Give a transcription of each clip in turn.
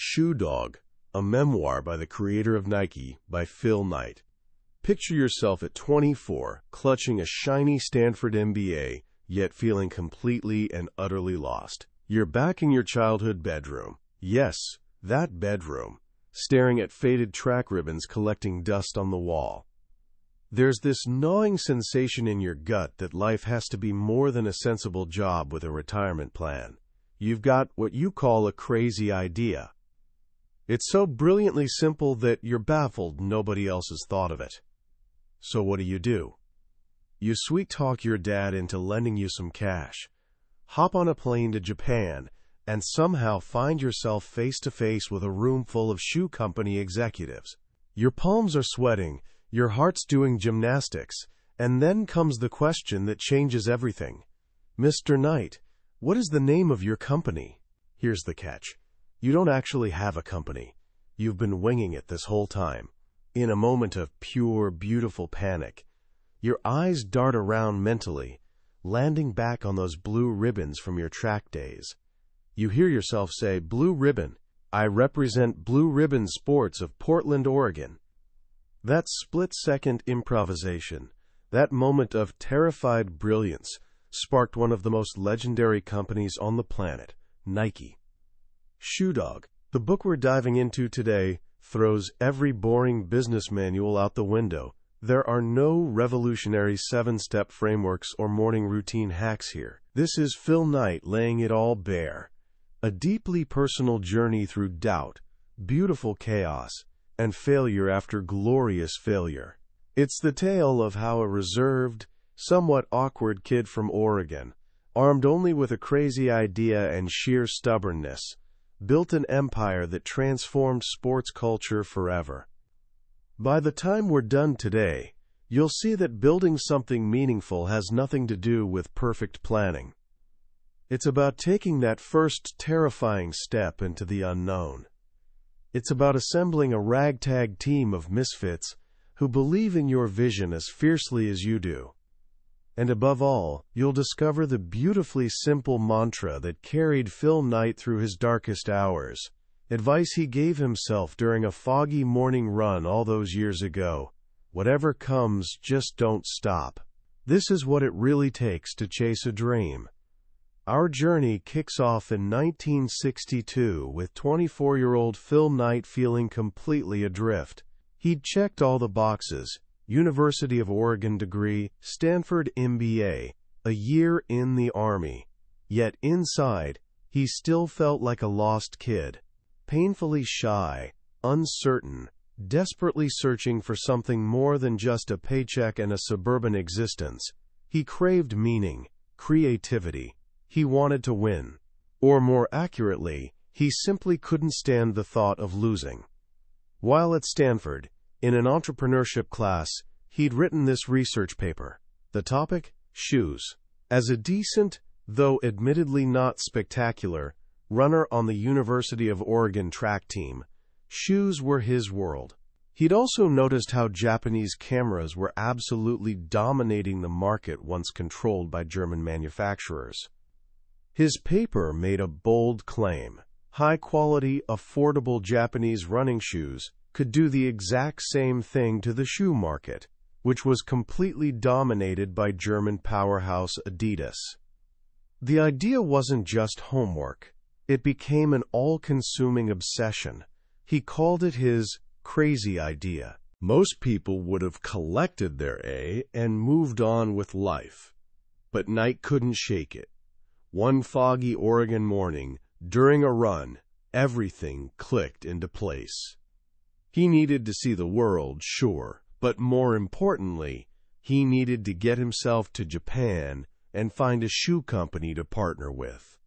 Shoe Dog, a memoir by the creator of Nike, by Phil Knight. Picture yourself at 24, clutching a shiny Stanford MBA, yet feeling completely and utterly lost. You're back in your childhood bedroom. Yes, that bedroom, staring at faded track ribbons collecting dust on the wall. There's this gnawing sensation in your gut that life has to be more than a sensible job with a retirement plan. You've got what you call a crazy idea. It's so brilliantly simple that you're baffled nobody else has thought of it. So what do? You sweet-talk your dad into lending you some cash, hop on a plane to Japan, and somehow find yourself face-to-face with a room full of shoe company executives. Your palms are sweating, your heart's doing gymnastics, and then comes the question that changes everything. Mr. Knight, what is the name of your company? Here's the catch. You don't actually have a company. You've been winging it this whole time. In a moment of pure, beautiful panic, your eyes dart around mentally, landing back on those blue ribbons from your track days. You hear yourself say, "Blue Ribbon. I represent Blue Ribbon Sports of Portland, Oregon." That split-second improvisation, that moment of terrified brilliance, sparked one of the most legendary companies on the planet, Nike. Shoe Dog, the book we're diving into today, throws every boring business manual out the window. There are no revolutionary 7-step frameworks or morning routine hacks here. This is Phil Knight laying it all bare. A deeply personal journey through doubt, beautiful chaos, and failure after glorious failure. It's the tale of how a reserved, somewhat awkward kid from Oregon, armed only with a crazy idea and sheer stubbornness, built an empire that transformed sports culture forever. By the time we're done today, you'll see that building something meaningful has nothing to do with perfect planning. It's about taking that first terrifying step into the unknown. It's about assembling a ragtag team of misfits who believe in your vision as fiercely as you do. And above all, you'll discover the beautifully simple mantra that carried Phil Knight through his darkest hours, advice he gave himself during a foggy morning run all those years ago. Whatever comes, just don't stop. This is what it really takes to chase a dream. Our journey kicks off in 1962 with 24-year-old Phil Knight feeling completely adrift. He'd checked all the boxes: University of Oregon degree, Stanford MBA, a year in the Army. Yet inside, he still felt like a lost kid, painfully shy, uncertain, desperately searching for something more than just a paycheck and a suburban existence. He craved meaning, creativity. He wanted to win. Or more accurately, he simply couldn't stand the thought of losing. While at Stanford, in an entrepreneurship class, he'd written this research paper. The topic? Shoes. As a decent, though admittedly not spectacular, runner on the University of Oregon track team, shoes were his world. He'd also noticed how Japanese cameras were absolutely dominating the market once controlled by German manufacturers. His paper made a bold claim. High-quality, affordable Japanese running shoes could do the exact same thing to the shoe market, which was completely dominated by German powerhouse Adidas. The idea wasn't just homework. It became an all-consuming obsession. He called it his crazy idea. Most people would have collected their A and moved on with life. But Knight couldn't shake it. One foggy Oregon morning, during a run, everything clicked into place. He needed to see the world, sure, but more importantly, he needed to get himself to Japan and find a shoe company to partner with.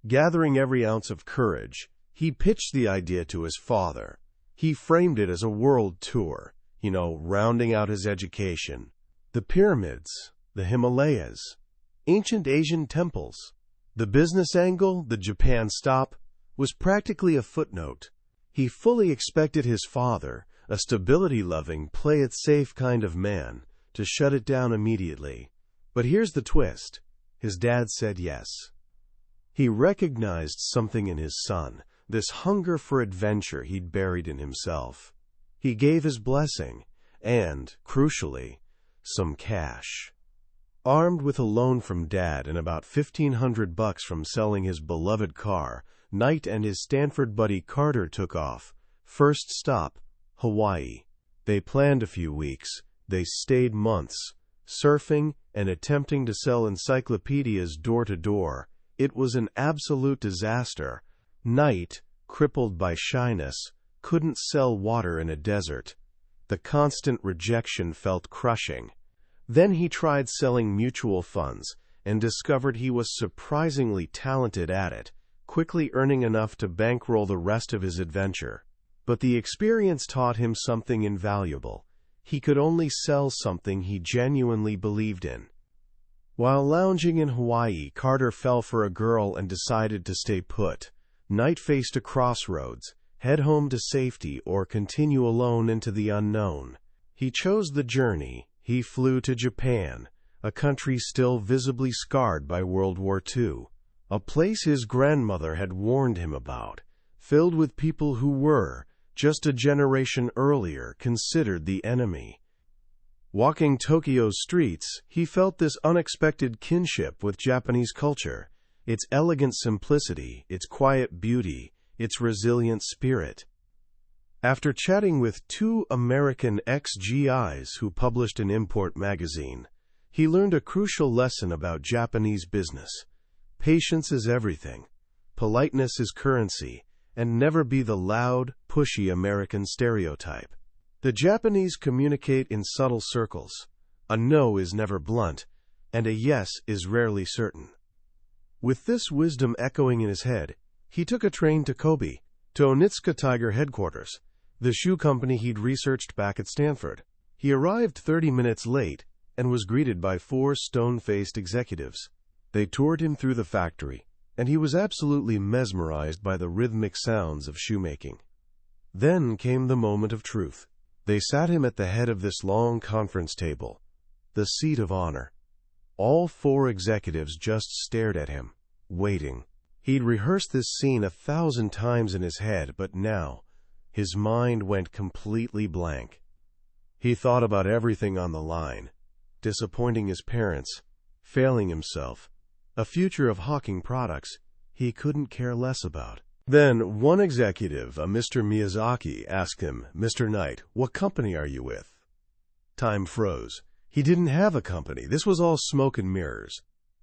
Gathering every ounce of courage, he pitched the idea to his father. He framed it as a world tour, rounding out his education. The pyramids, the Himalayas, ancient Asian temples. The business angle, the Japan stop, was practically a footnote. He fully expected his father, a stability-loving, play-it-safe kind of man, to shut it down immediately. But here's the twist. His dad said yes. He recognized something in his son, this hunger for adventure he'd buried in himself. He gave his blessing, and, crucially, some cash. Armed with a loan from Dad and about $1,500 from selling his beloved car, Knight and his Stanford buddy Carter took off. First stop, Hawaii. They planned a few weeks. They stayed months, surfing and attempting to sell encyclopedias door to door. It was an absolute disaster. Knight, crippled by shyness, couldn't sell water in a desert. The constant rejection felt crushing. Then he tried selling mutual funds and discovered he was surprisingly talented at it, quickly earning enough to bankroll the rest of his adventure. But the experience taught him something invaluable. He could only sell something he genuinely believed in. While lounging in Hawaii, Carter fell for a girl and decided to stay put. Knight faced a crossroads: head home to safety or continue alone into the unknown. He chose the journey. He flew to Japan, a country still visibly scarred by World War II, a place his grandmother had warned him about, filled with people who were, just a generation earlier, considered the enemy. Walking Tokyo's streets, he felt this unexpected kinship with Japanese culture, its elegant simplicity, its quiet beauty, its resilient spirit. After chatting with two American ex-GIs who published an import magazine, he learned a crucial lesson about Japanese business. Patience is everything. Politeness is currency, and never be the loud, pushy American stereotype. The Japanese communicate in subtle circles. A no is never blunt, and a yes is rarely certain. With this wisdom echoing in his head, he took a train to Kobe, to Onitsuka Tiger headquarters, the shoe company he'd researched back at Stanford. He arrived 30 minutes late and was greeted by 4 stone-faced executives. They toured him through the factory, and he was absolutely mesmerized by the rhythmic sounds of shoemaking. Then came the moment of truth. They sat him at the head of this long conference table, the seat of honor. All 4 executives just stared at him, waiting. He'd rehearsed this scene 1,000 times in his head, but now his mind went completely blank. He thought about everything on the line: disappointing his parents, failing himself, a future of hawking products he couldn't care less about. Then one executive, a Mr. Miyazaki, asked him, "Mr. Knight, what company are you with?" Time froze. He didn't have a company. This was all smoke and mirrors.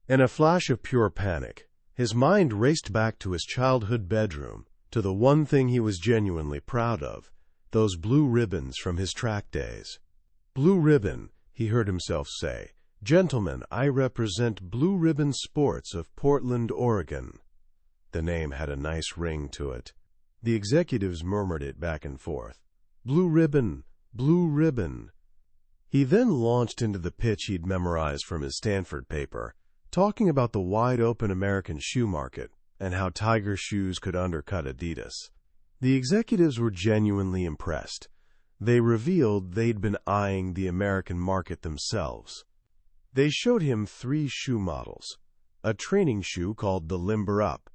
In a flash of pure panic, his mind raced back to his childhood bedroom, to the one thing he was genuinely proud of, those blue ribbons from his track days. "Blue Ribbon," he heard himself say. "Gentlemen, I represent Blue Ribbon Sports of Portland, Oregon." The name had a nice ring to it. The executives murmured it back and forth. "Blue Ribbon, Blue Ribbon." He then launched into the pitch he'd memorized from his Stanford paper, talking about the wide-open American shoe market and how Tiger shoes could undercut Adidas. The executives were genuinely impressed. They revealed they'd been eyeing the American market themselves. They showed him 3 shoe models: a training shoe called the Limber Up,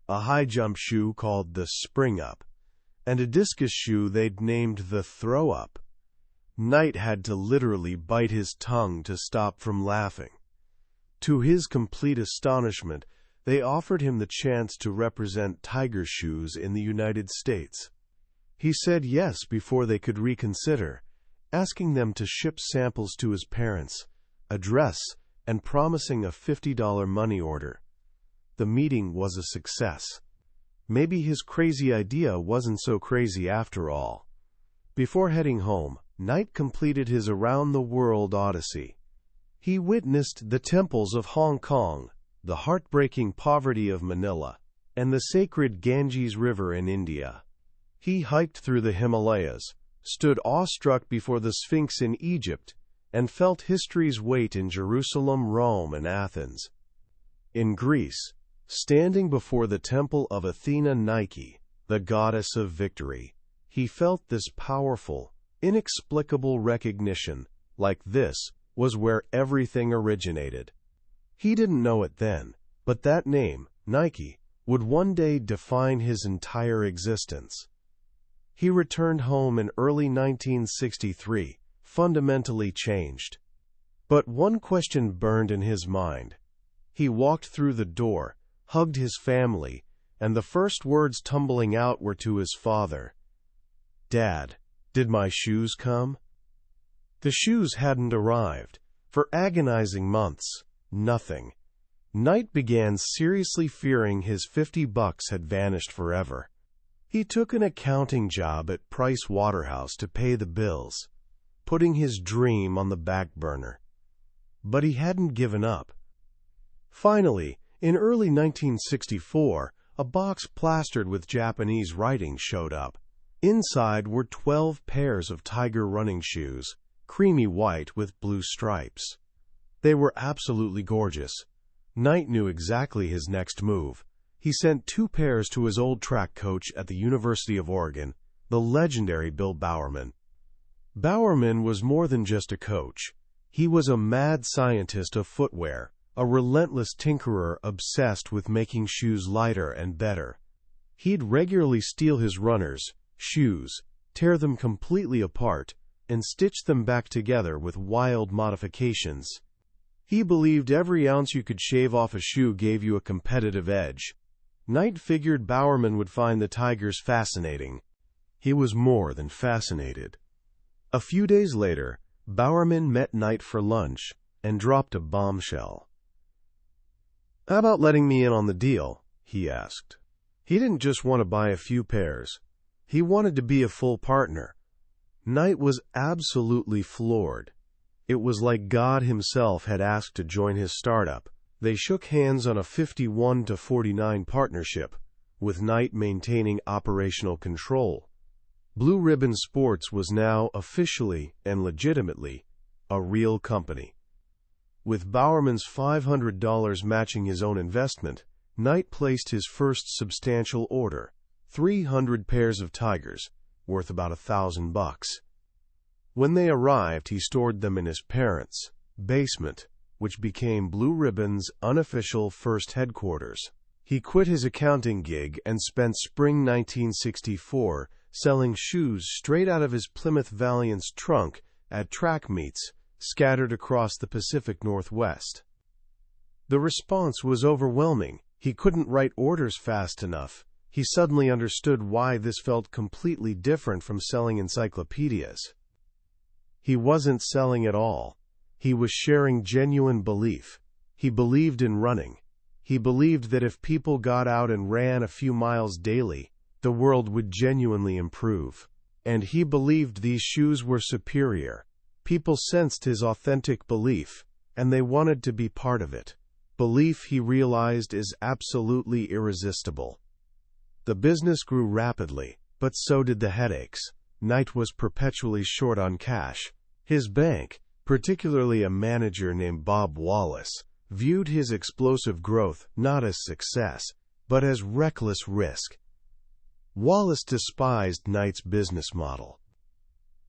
a high-jump shoe called the Spring Up, and a discus shoe they'd named the Throw Up. Knight had to literally bite his tongue to stop from laughing. To his complete astonishment, they offered him the chance to represent Tiger shoes in the United States. He said yes before they could reconsider, asking them to ship samples to his parents' address and promising a $50 money order. The meeting was a success. Maybe his crazy idea wasn't so crazy after all. Before heading home, Knight completed his around-the-world odyssey. He witnessed the temples of Hong Kong, the heartbreaking poverty of Manila, and the sacred Ganges River in India. He hiked through the Himalayas, stood awestruck before the Sphinx in Egypt, and felt history's weight in Jerusalem, Rome, and Athens. In Greece, standing before the temple of Athena Nike, the goddess of victory, he felt this powerful, inexplicable recognition, like this was where everything originated. He didn't know it then, but that name, Nike, would one day define his entire existence. He returned home in early 1963, fundamentally changed. But one question burned in his mind. He walked through the door, hugged his family, and the first words tumbling out were to his father. "Dad, did my shoes come?" The shoes hadn't arrived. For agonizing months, nothing. Knight began seriously fearing his $50 had vanished forever. He took an accounting job at Price Waterhouse to pay the bills, putting his dream on the back burner. But he hadn't given up. Finally, in early 1964, a box plastered with Japanese writing showed up. Inside were 12 pairs of Tiger running shoes, creamy white with blue stripes. They were absolutely gorgeous. Knight knew exactly his next move. He sent 2 pairs to his old track coach at the University of Oregon, the legendary Bill Bowerman. Bowerman was more than just a coach. He was a mad scientist of footwear, a relentless tinkerer obsessed with making shoes lighter and better. He'd regularly steal his runners' shoes, tear them completely apart, and stitch them back together with wild modifications. He believed every ounce you could shave off a shoe gave you a competitive edge. Knight figured Bowerman would find the Tigers fascinating. He was more than fascinated. A few days later, Bowerman met Knight for lunch and dropped a bombshell. "How about letting me in on the deal?" he asked. He didn't just want to buy a few pairs. He wanted to be a full partner. Knight was absolutely floored. It was like God himself had asked to join his startup. They shook hands on a 51-49 partnership, with Knight maintaining operational control. Blue Ribbon Sports was now officially and legitimately a real company. With Bowerman's $500 matching his own investment, Knight placed his first substantial order, 300 pairs of Tigers, worth about $1,000. When they arrived, he stored them in his parents' basement, which became Blue Ribbon's unofficial first headquarters. He quit his accounting gig and spent spring 1964 selling shoes straight out of his Plymouth Valiant's trunk at track meets scattered across the Pacific Northwest. The response was overwhelming. He couldn't write orders fast enough. He suddenly understood why this felt completely different from selling encyclopedias. He wasn't selling at all. He was sharing genuine belief. He believed in running. He believed that if people got out and ran a few miles daily, the world would genuinely improve. And he believed these shoes were superior. People sensed his authentic belief, and they wanted to be part of it. Belief, he realized, is absolutely irresistible. The business grew rapidly, but so did the headaches. Knight was perpetually short on cash. His bank, particularly a manager named Bob Wallace, viewed his explosive growth not as success, but as reckless risk. Wallace despised Knight's business model.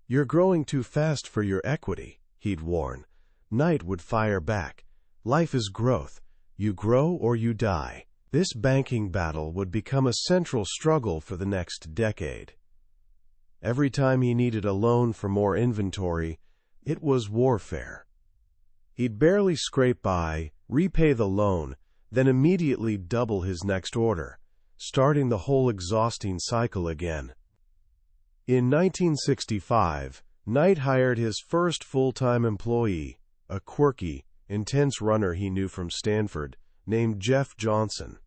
"You're growing too fast for your equity," he'd warn. Knight would fire back. "Life is growth. You grow or you die." This banking battle would become a central struggle for the next decade. Every time he needed a loan for more inventory, it was warfare. He'd barely scrape by, repay the loan, then immediately double his next order, starting the whole exhausting cycle again. In 1965, Knight hired his first full-time employee, a quirky, intense runner he knew from Stanford, named Jeff Johnson.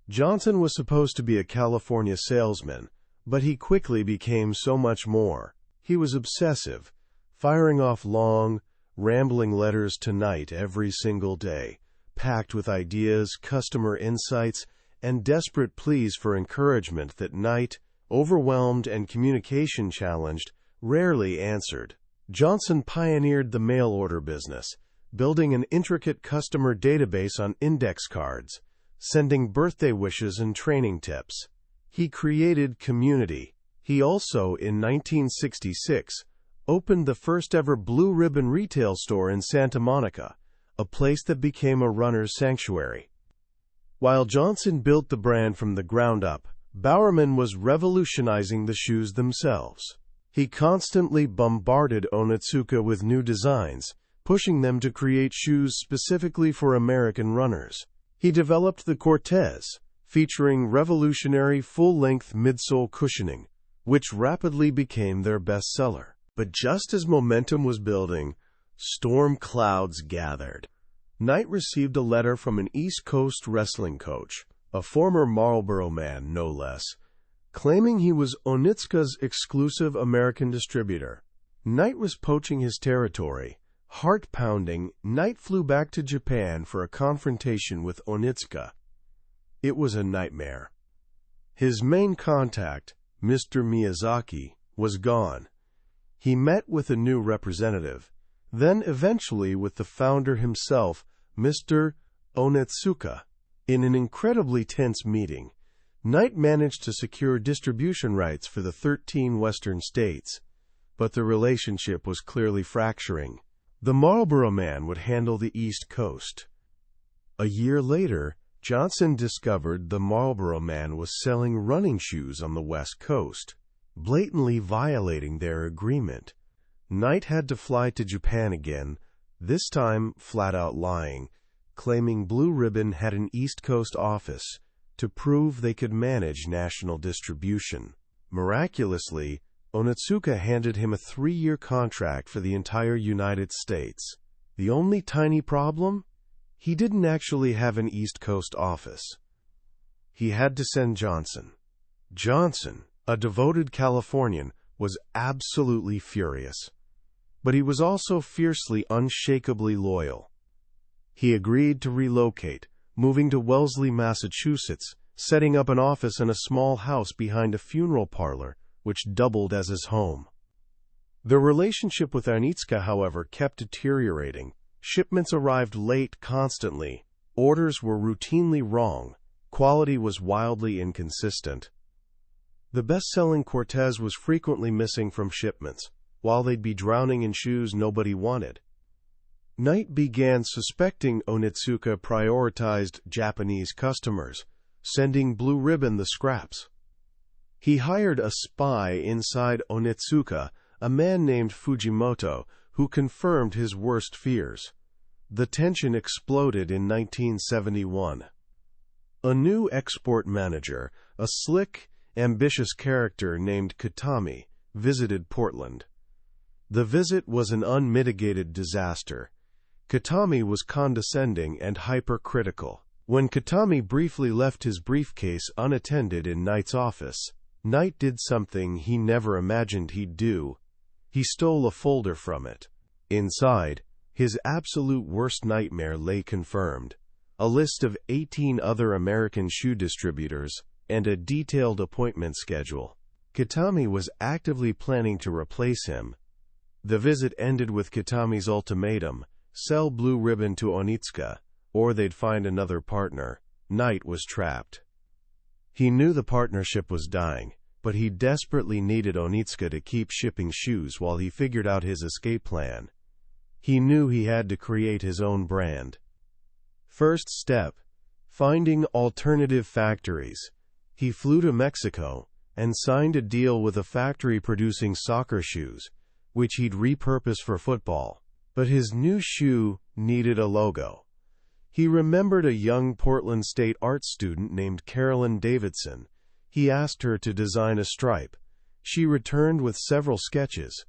Johnson was supposed to be a California salesman, but he quickly became so much more. He was obsessive, firing off long, rambling letters to Knight every single day, packed with ideas, customer insights, and desperate pleas for encouragement that Knight, overwhelmed and communication challenged, rarely answered. Johnson pioneered the mail order business, building an intricate customer database on index cards, sending birthday wishes and training tips. He created community. He also, in 1966, opened the first-ever Blue Ribbon retail store in Santa Monica, a place that became a runner's sanctuary. While Johnson built the brand from the ground up, Bowerman was revolutionizing the shoes themselves. He constantly bombarded Onitsuka with new designs, pushing them to create shoes specifically for American runners. He developed the Cortez, featuring revolutionary full-length midsole cushioning, which rapidly became their bestseller. But just as momentum was building, storm clouds gathered. Knight received a letter from an East Coast wrestling coach, a former Marlboro man no less, claiming he was Onitsuka's exclusive American distributor. Knight was poaching his territory. Heart-pounding, Knight flew back to Japan for a confrontation with Onitsuka. It was a nightmare. His main contact, Mr. Miyazaki, was gone. He met with a new representative, then eventually with the founder himself, Mr. Onitsuka. In an incredibly tense meeting, Knight managed to secure distribution rights for the 13 Western states, but the relationship was clearly fracturing. The Marlboro man would handle the East Coast. A year later, Johnson discovered the Marlboro man was selling running shoes on the West Coast, blatantly violating their agreement. Knight had to fly to Japan again, this time flat-out lying, claiming Blue Ribbon had an East Coast office to prove they could manage national distribution. Miraculously, Onitsuka handed him a 3-year contract for the entire United States. The only tiny problem? He didn't actually have an East Coast office. He had to send Johnson. Johnson, a devoted Californian, was absolutely furious. But he was also fiercely, unshakably loyal. He agreed to relocate, moving to Wellesley, Massachusetts, setting up an office in a small house behind a funeral parlor, which doubled as his home. The relationship with Onitsuka, however, kept deteriorating. Shipments arrived late constantly. Orders were routinely wrong. Quality was wildly inconsistent. The best-selling Cortez was frequently missing from shipments, while they'd be drowning in shoes nobody wanted. Knight began suspecting Onitsuka prioritized Japanese customers, sending Blue Ribbon the scraps. He hired a spy inside Onitsuka, a man named Fujimoto, who confirmed his worst fears. The tension exploded in 1971. A new export manager, a slick, ambitious character named Katami, visited Portland. The visit was an unmitigated disaster. Katami was condescending and hypercritical. When Katami briefly left his briefcase unattended in Knight's office, Knight did something he never imagined he'd do. He stole a folder from it. Inside, his absolute worst nightmare lay confirmed: a list of 18 other American shoe distributors and a detailed appointment schedule. Katami was actively planning to replace him. The visit ended with Katami's ultimatum: sell Blue Ribbon to Onitsuka, or they'd find another partner. Knight was trapped. He knew the partnership was dying, but he desperately needed Onitsuka to keep shipping shoes while he figured out his escape plan. He knew he had to create his own brand. First step: finding alternative factories. He flew to Mexico and signed a deal with a factory producing soccer shoes, which he'd repurpose for football. But his new shoe needed a logo. He remembered a young Portland State art student named Carolyn Davidson. He asked her to design a stripe. She returned with several sketches.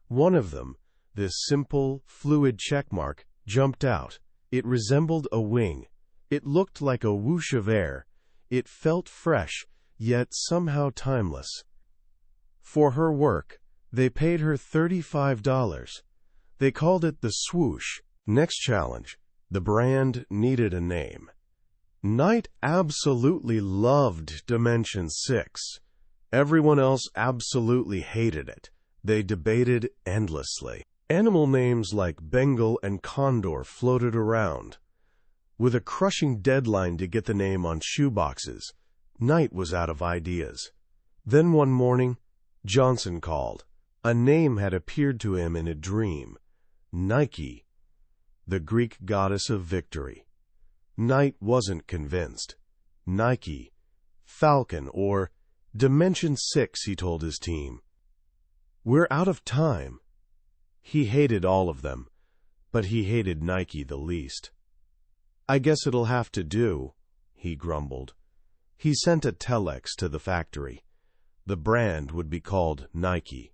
One of them, this simple, fluid checkmark, jumped out. It resembled a wing. It looked like a whoosh of air. It felt fresh, yet somehow timeless. For her work, they paid her $35. They called it the swoosh. Next challenge: the brand needed a name. Knight absolutely loved Dimension 6. Everyone else absolutely hated it. They debated endlessly. Animal names like Bengal and Condor floated around. With a crushing deadline to get the name on shoeboxes, Knight was out of ideas. Then one morning, Johnson called. A name had appeared to him in a dream: Nike, the Greek goddess of victory. Knight wasn't convinced. Nike, Falcon, or Dimension 6, he told his team. We're out of time. He hated all of them, but he hated Nike the least. I guess it'll have to do, he grumbled. He sent a telex to the factory. The brand would be called Nike.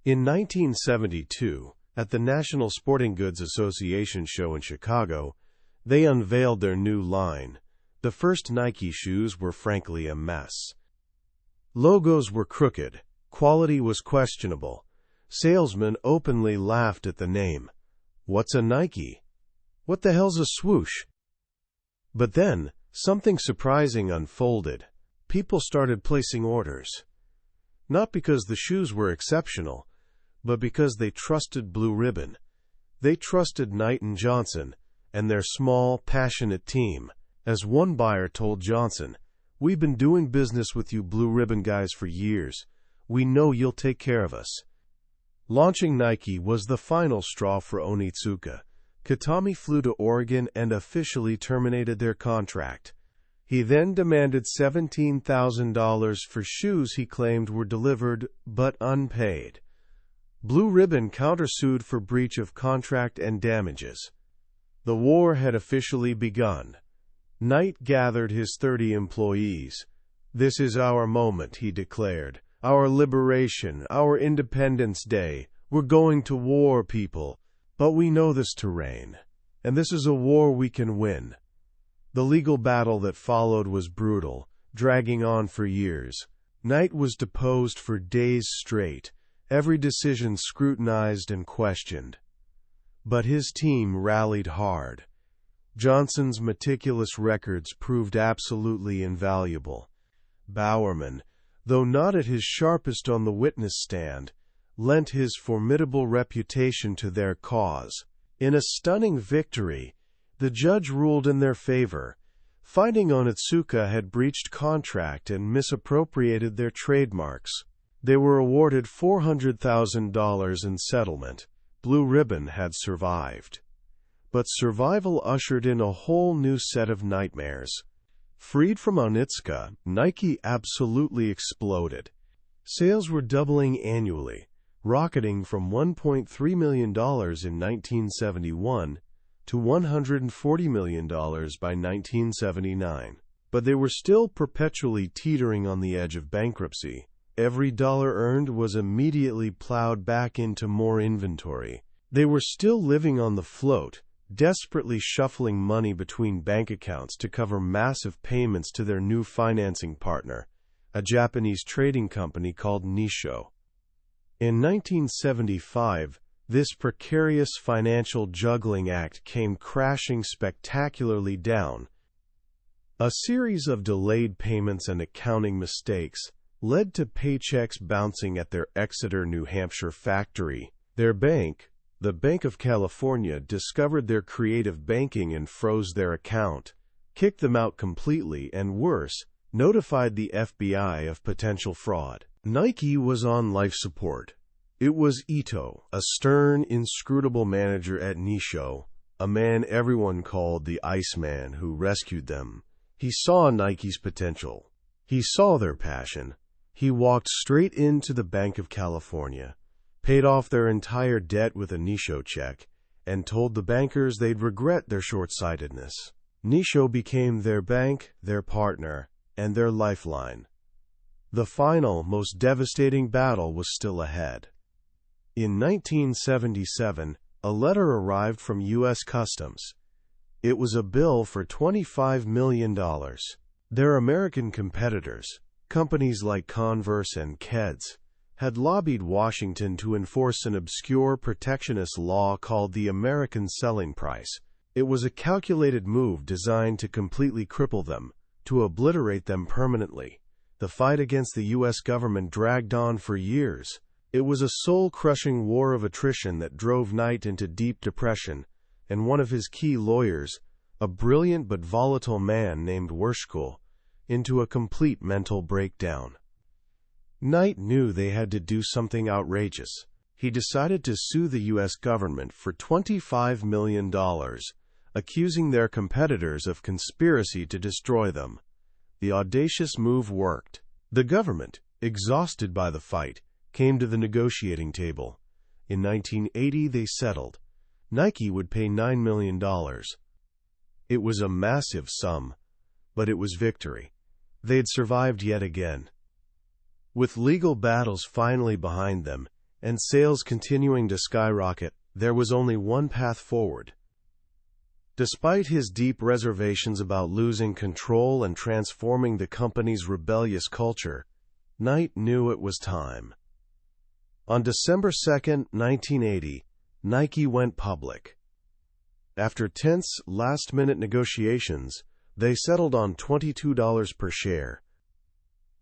In 1972, at the National Sporting Goods Association show in Chicago, they unveiled their new line. The first Nike shoes were frankly a mess. Logos were crooked, quality was questionable. Salesmen openly laughed at the name. What's a Nike? What the hell's a swoosh? But then, something surprising unfolded. People started placing orders. Not because the shoes were exceptional, but because they trusted Blue Ribbon. They trusted Knight and Johnson and their small, passionate team. As one buyer told Johnson, "We've been doing business with you Blue Ribbon guys for years. We know you'll take care of us." Launching Nike was the final straw for Onitsuka. Katami flew to Oregon and officially terminated their contract. He then demanded $17,000 for shoes he claimed were delivered but unpaid. Blue Ribbon countersued for breach of contract and damages. The war had officially begun. Knight gathered his 30 employees. "This is our moment," he declared. "Our liberation, our Independence Day. We're going to war, people. But we know this terrain, and this is a war we can win." The legal battle that followed was brutal, dragging on for years. Knight was deposed for days straight, every decision scrutinized and questioned. But his team rallied hard. Johnson's meticulous records proved absolutely invaluable. Bowerman, though not at his sharpest on the witness stand, lent his formidable reputation to their cause. In a stunning victory, the judge ruled in their favor, finding Onitsuka had breached contract and misappropriated their trademarks. They were awarded $400,000 in settlement. Blue Ribbon had survived. But survival ushered in a whole new set of nightmares. Freed from Onitsuka, Nike absolutely exploded. Sales were doubling annually, rocketing from $1.3 million in 1971 to $140 million by 1979. But they were still perpetually teetering on the edge of bankruptcy. Every dollar earned was immediately plowed back into more inventory. They were still living on the float, desperately shuffling money between bank accounts to cover massive payments to their new financing partner, a Japanese trading company called Nisho. In 1975, this precarious financial juggling act came crashing spectacularly down. A series of delayed payments and accounting mistakes led to paychecks bouncing at their Exeter, New Hampshire factory. Their bank, the Bank of California, discovered their creative banking and froze their account, kicked them out completely, and worse, notified the FBI of potential fraud. Nike was on life support. It was Ito, a stern, inscrutable manager at Nisho, a man everyone called the Iceman, who rescued them. He saw Nike's potential. He saw their passion. He walked straight into the Bank of California, paid off their entire debt with a Nisho check, and told the bankers they'd regret their short-sightedness. Nisho became their bank, their partner, and their lifeline. The final, most devastating battle was still ahead. In 1977, a letter arrived from U.S. Customs. It was a bill for $25 million. Their American competitors, companies like Converse and Keds, had lobbied Washington to enforce an obscure protectionist law called the American Selling Price. It was a calculated move designed to completely cripple them, to obliterate them permanently. The fight against the U.S. government dragged on for years. It was a soul-crushing war of attrition that drove Knight into deep depression, and one of his key lawyers, a brilliant but volatile man named Werschkel, into a complete mental breakdown. Knight knew they had to do something outrageous. He decided to sue the U.S. government for $25 million, accusing their competitors of conspiracy to destroy them. The audacious move worked. The government, exhausted by the fight, came to the negotiating table. In 1980, they settled. Nike would pay $9 million. It was a massive sum, but it was victory. They'd survived yet again. With legal battles finally behind them, and sales continuing to skyrocket, there was only one path forward. Despite his deep reservations about losing control and transforming the company's rebellious culture, Knight knew it was time. On December 2, 1980, Nike went public. After tense, last-minute negotiations, they settled on $22 per share.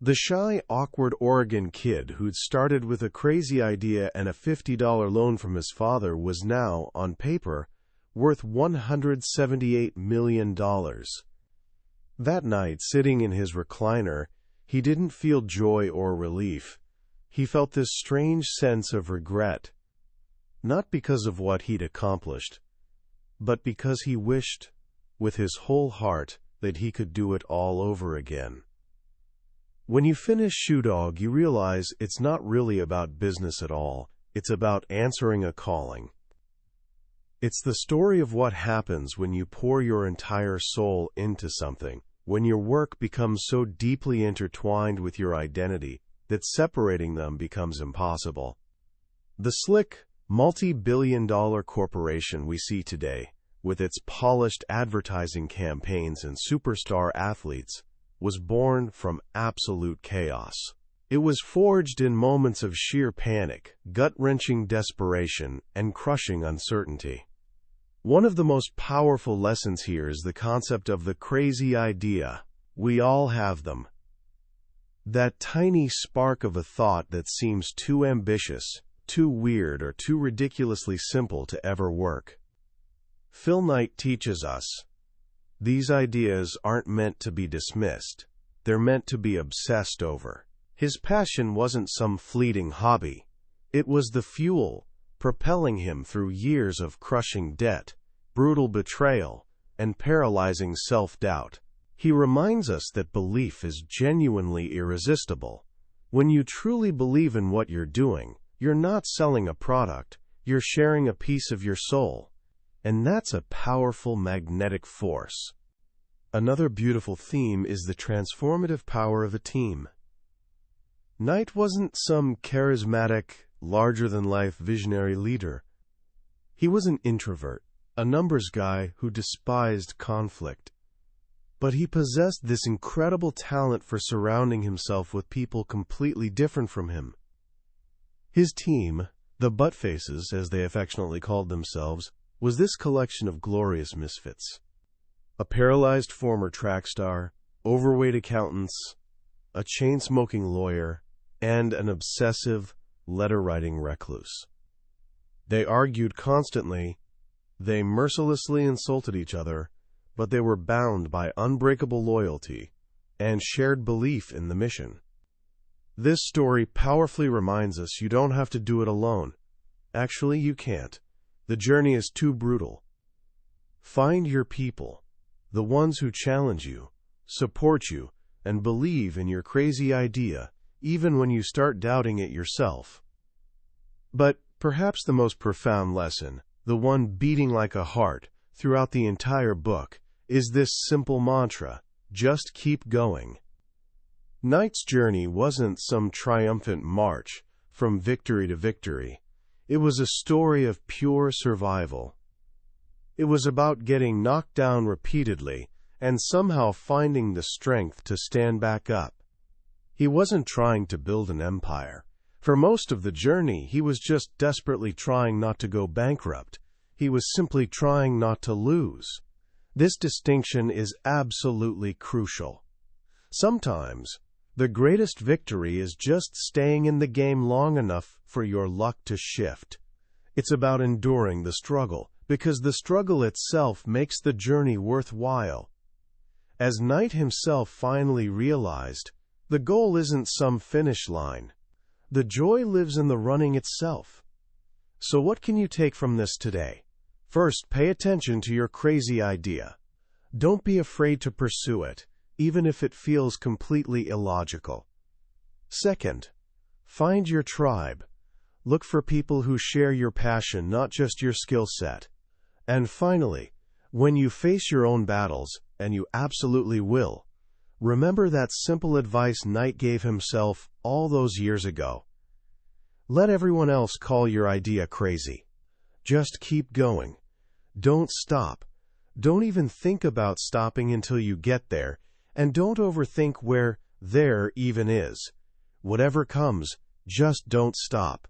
The shy, awkward Oregon kid who'd started with a crazy idea and a $50 loan from his father was now, on paper, worth $178 million. That night, sitting in his recliner, he didn't feel joy or relief. He felt this strange sense of regret, not because of what he'd accomplished, but because he wished, with his whole heart, that he could do it all over again. When you finish Shoe Dog, you realize it's not really about business at all. It's about answering a calling. It's the story of what happens when you pour your entire soul into something, when your work becomes so deeply intertwined with your identity that separating them becomes impossible. The slick, multi-billion-dollar corporation we see today, with its polished advertising campaigns and superstar athletes, was born from absolute chaos. It was forged in moments of sheer panic, gut-wrenching desperation, and crushing uncertainty. One of the most powerful lessons here is the concept of the crazy idea. We all have them. That tiny spark of a thought that seems too ambitious, too weird, or too ridiculously simple to ever work. Phil Knight teaches us, these ideas aren't meant to be dismissed. They're meant to be obsessed over. His passion wasn't some fleeting hobby. It was the fuel propelling him through years of crushing debt, brutal betrayal, and paralyzing self-doubt. He reminds us that belief is genuinely irresistible. When you truly believe in what you're doing, you're not selling a product, you're sharing a piece of your soul. And that's a powerful magnetic force. Another beautiful theme is the transformative power of a team. Knight wasn't some charismatic, larger-than-life visionary leader. He was an introvert, a numbers guy who despised conflict. But he possessed this incredible talent for surrounding himself with people completely different from him. His team, the Buttfaces, as they affectionately called themselves, was this collection of glorious misfits. A paralyzed former track star, overweight accountants, a chain-smoking lawyer, and an obsessive, letter-writing recluse. They argued constantly, they mercilessly insulted each other, but they were bound by unbreakable loyalty and shared belief in the mission. This story powerfully reminds us you don't have to do it alone. Actually, you can't. The journey is too brutal. Find your people, the ones who challenge you, support you, and believe in your crazy idea, even when you start doubting it yourself. But perhaps the most profound lesson, the one beating like a heart throughout the entire book, is this simple mantra: just keep going. Knight's journey wasn't some triumphant march from victory to victory. It was a story of pure survival. It was about getting knocked down repeatedly and somehow finding the strength to stand back up. He wasn't trying to build an empire. For most of the journey, he was just desperately trying not to go bankrupt. He was simply trying not to lose. This distinction is absolutely crucial. Sometimes, the greatest victory is just staying in the game long enough for your luck to shift. It's about enduring the struggle, because the struggle itself makes the journey worthwhile. As Knight himself finally realized, the goal isn't some finish line. The joy lives in the running itself. So what can you take from this today? First, pay attention to your crazy idea. Don't be afraid to pursue it, even if it feels completely illogical. Second, find your tribe. Look for people who share your passion, not just your skill set. And finally, when you face your own battles, and you absolutely will, remember that simple advice Knight gave himself all those years ago. Let everyone else call your idea crazy. Just keep going. Don't stop. Don't even think about stopping until you get there, and don't overthink where there even is. Whatever comes, just don't stop.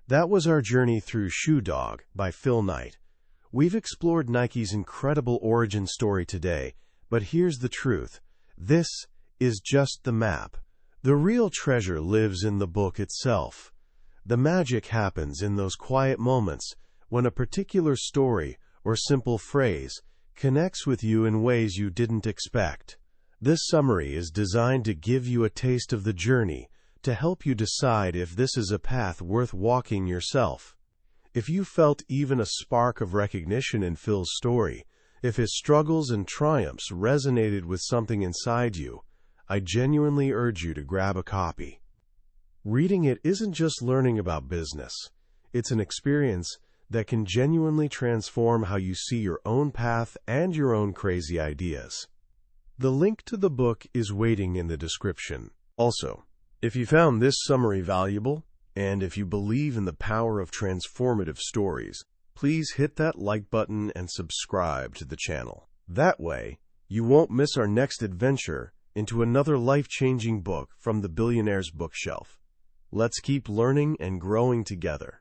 That was our journey through Shoe Dog by Phil Knight. We've explored Nike's incredible origin story today, but here's the truth. This is just the map. The real treasure lives in the book itself. The magic happens in those quiet moments when a particular story or simple phrase connects with you in ways you didn't expect. This summary is designed to give you a taste of the journey, to help you decide if this is a path worth walking yourself. If you felt even a spark of recognition in Phil's story, if his struggles and triumphs resonated with something inside you, I genuinely urge you to grab a copy. Reading it isn't just learning about business. It's an experience that can genuinely transform how you see your own path and your own crazy ideas. The link to the book is waiting in the description. Also, if you found this summary valuable, and if you believe in the power of transformative stories, please hit that like button and subscribe to the channel. That way, you won't miss our next adventure into another life-changing book from the billionaire's bookshelf. Let's keep learning and growing together.